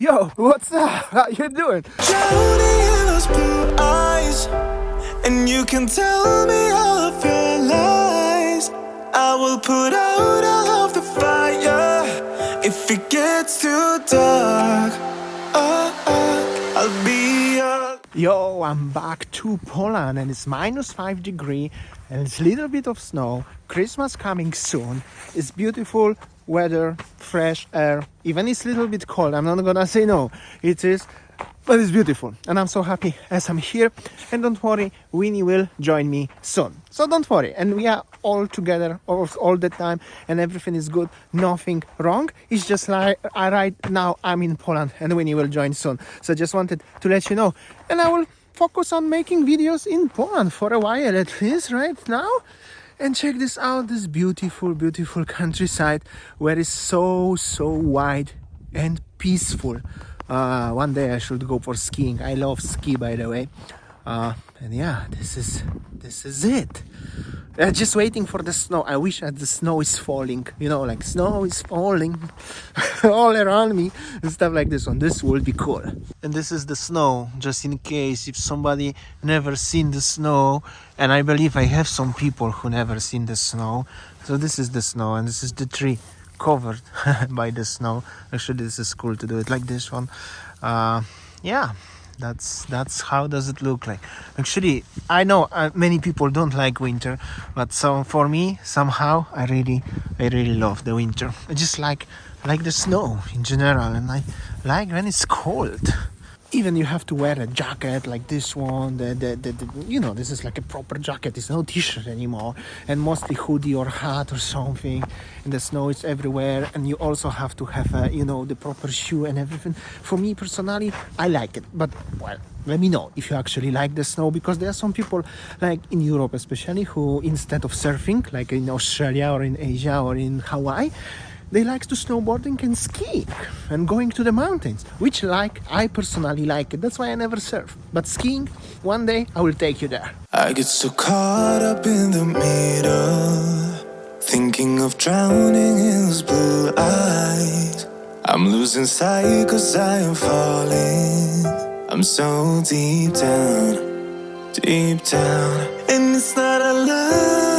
Yo, what's up? How you doing? Drowning in those blue eyes, and you can tell me all of your lies. I will put out all of the fire if it gets too dark. I'll be your... Yo, I'm back to Poland and it's -5 degrees and it's a little bit of snow. Christmas coming soon. It's beautiful weather, fresh air. Even it's a little bit cold. I'm not gonna say no. It is, but it's beautiful. And I'm so happy as I'm here. And don't worry, Winnie will join me soon. So don't worry. And we are all together all the time and everything is good. Nothing wrong. It's just like right now I'm in Poland and Winnie will join soon. So I just wanted to let you know. And I will focus on making videos in Poland for a while at least right now. And check this out, this beautiful, beautiful countryside where it's so wide and peaceful. One day I should go for skiing. I love ski, by the way. And yeah, this is it. Just waiting for the snow. I wish that the snow is falling. You know, like snow is falling all around me and stuff like this one. This will be cool. And this is the snow, just in case if somebody never seen the snow. And I believe I have some people who never seen the snow. So this is the snow and this is the tree covered by the snow. Actually, this is cool to do it like this one. Yeah. That's how does it look like. Actually, I know many people don't like winter, but so for me somehow I really love the winter. I just like the snow in general, and I like when it's cold. Even you have to wear a jacket like this one. The you know, this is like a proper jacket. It's no t-shirt anymore, and mostly hoodie or hat or something. And the snow is everywhere, and you also have to have the proper shoe and everything. For me personally, I like it, but well, let me know if you actually like the snow, because there are some people like in Europe especially who, instead of surfing like in Australia or in Asia or in Hawaii, they like to snowboarding and skiing and going to the mountains, which I personally like it. That's why I never surf. But skiing, one day I will take you there. I get so caught up in the middle, thinking of drowning in those blue eyes. I'm losing sight 'cause I am falling. I'm so deep down, and it's not a lie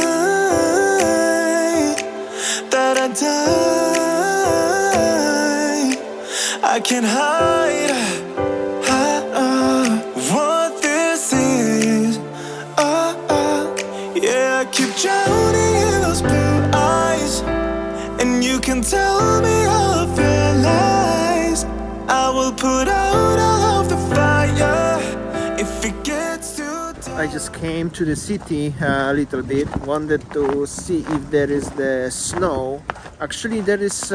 that I die. I can't hide what this is. Yeah, I keep drowning in those blue eyes, and you can tell me all of your lies. I will put out all of the fire if it gets too dark. I just came to the city a little bit, wanted to see if there is the snow. Actually, there is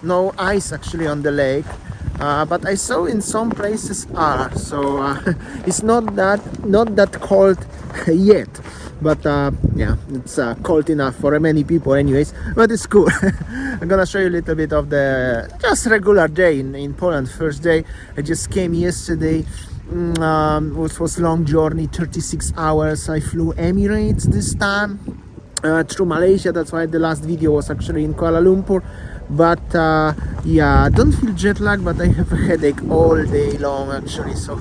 no ice actually on the lake, but I saw in some places are. So it's not that cold yet, but yeah, it's cold enough for many people anyways. But it's cool. I'm gonna show you a little bit of the just regular day in Poland. First day, I just came yesterday. It was long journey, 36 hours. I flew Emirates this time through Malaysia. That's why the last video was actually in Kuala Lumpur. But yeah, I don't feel jet lag, but I have a headache all day long actually. So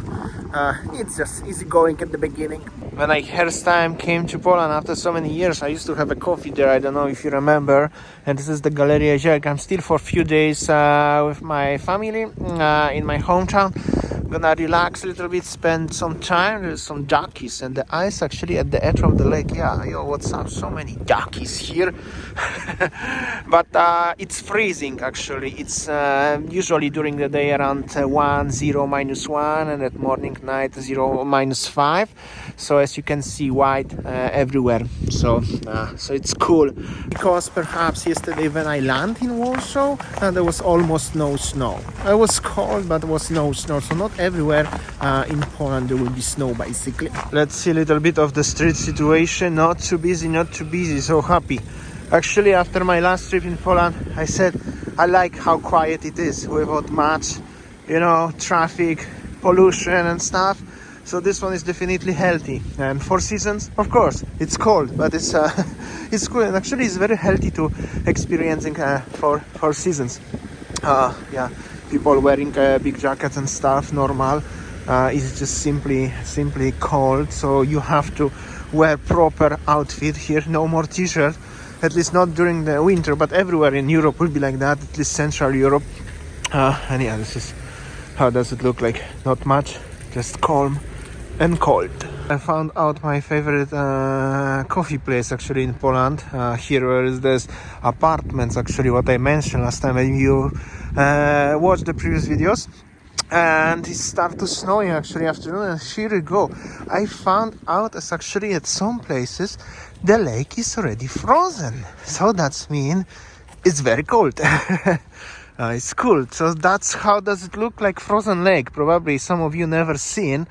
it's just easy going at the beginning. When I first time came to Poland after so many years, I used to have a coffee there. I don't know if you remember. And this is the Galeria Zielk. I'm still for a few days with my family in my hometown. Gonna relax a little bit, spend some time. There's some jockeys and the ice actually at the edge of the lake. Yeah, yo, what's up? So many jockeys here. But it's freezing actually. It's usually during the day around 1, 0, -1, and at morning night 0, -5. So as you can see, white everywhere. So it's cool. Because perhaps yesterday when I landed in Warsaw, there was almost no snow. It was cold, but there was no snow. So not everywhere in Poland there will be snow basically. Let's see a little bit of the street situation. Not too busy, so happy. Actually, after my last trip in Poland, I said I like how quiet it is without much, traffic, pollution and stuff. So this one is definitely healthy. And 4 seasons, of course, it's cold, but it's it's cool. And actually it's very healthy to experiencing 4 seasons. Yeah, people wearing big jackets and stuff, normal. It's just simply cold, so you have to wear proper outfit here. No more t-shirt, at least not during the winter, but everywhere in Europe will be like that, at least Central Europe. And yeah, this is how does it look like. Not much, just calm and cold. I found out my favorite coffee place actually in Poland. Here where is this apartments, actually what I mentioned last time when you watched the previous videos. And it started snowing actually afternoon, and here we go. I found out as actually at some places the lake is already frozen, so that's mean it's very cold. It's cool. So that's how does it look like frozen lake. Probably some of you never seen.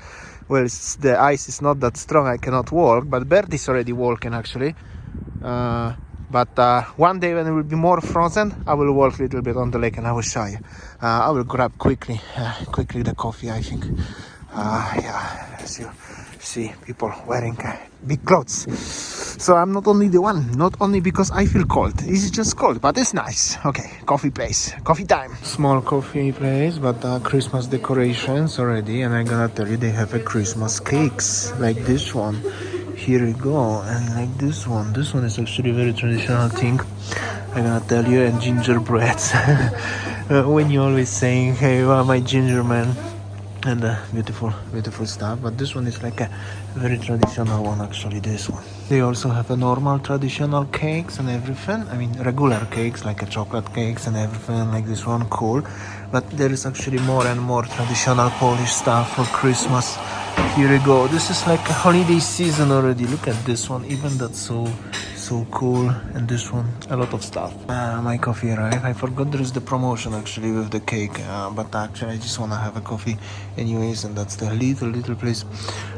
Well, the ice is not that strong, I cannot walk, but Bert is already walking actually. But one day when it will be more frozen, I will walk a little bit on the lake and I will show you. I will grab quickly the coffee, I think. Yeah, as you see, people wearing big clothes. So I'm not only the one, not only because I feel cold. It's just cold, but it's nice. Okay, coffee place, coffee time. Small coffee place, but Christmas decorations already. And I'm gonna tell you, they have a Christmas cakes like this one. Here we go, and like this one is actually a very traditional thing, I'm gonna tell you. And gingerbreads. When you're always saying, hey, you are my ginger man, and beautiful stuff. But this one is like a very traditional one actually, this one. They also have a normal traditional cakes and everything, I mean regular cakes like a chocolate cakes and everything like this one, cool. But there is actually more and more traditional Polish stuff for Christmas. Here we go. This is like a holiday season already. Look at this one, even that's so cool. And this one, a lot of stuff. My coffee arrived. I forgot there is the promotion actually with the cake, but actually I just want to have a coffee anyways. And that's the little place,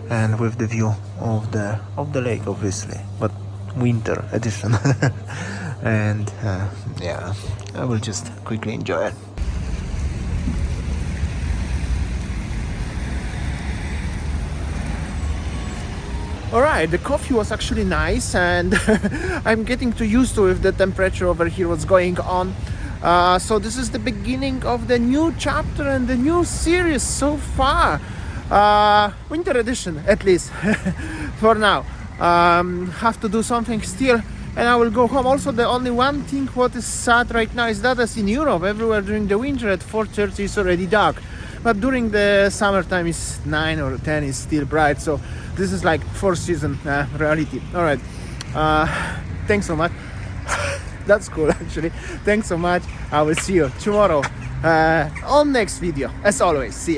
and with the view of the lake obviously, but winter edition. And yeah, I will just quickly enjoy it. Alright, the coffee was actually nice, and I'm getting too used to with the temperature over here, what's going on. So this is the beginning of the new chapter and the new series so far. Winter edition, at least, for now. Have to do something still, and I will go home. Also, the only one thing what is sad right now is that as in Europe, everywhere during the winter at 4:30 is already dark. But during the summertime is 9 or 10 is still bright. So this is like 4-season reality. All right. Thanks so much. That's cool actually. Thanks so much. I will see you tomorrow on next video. As always, see ya.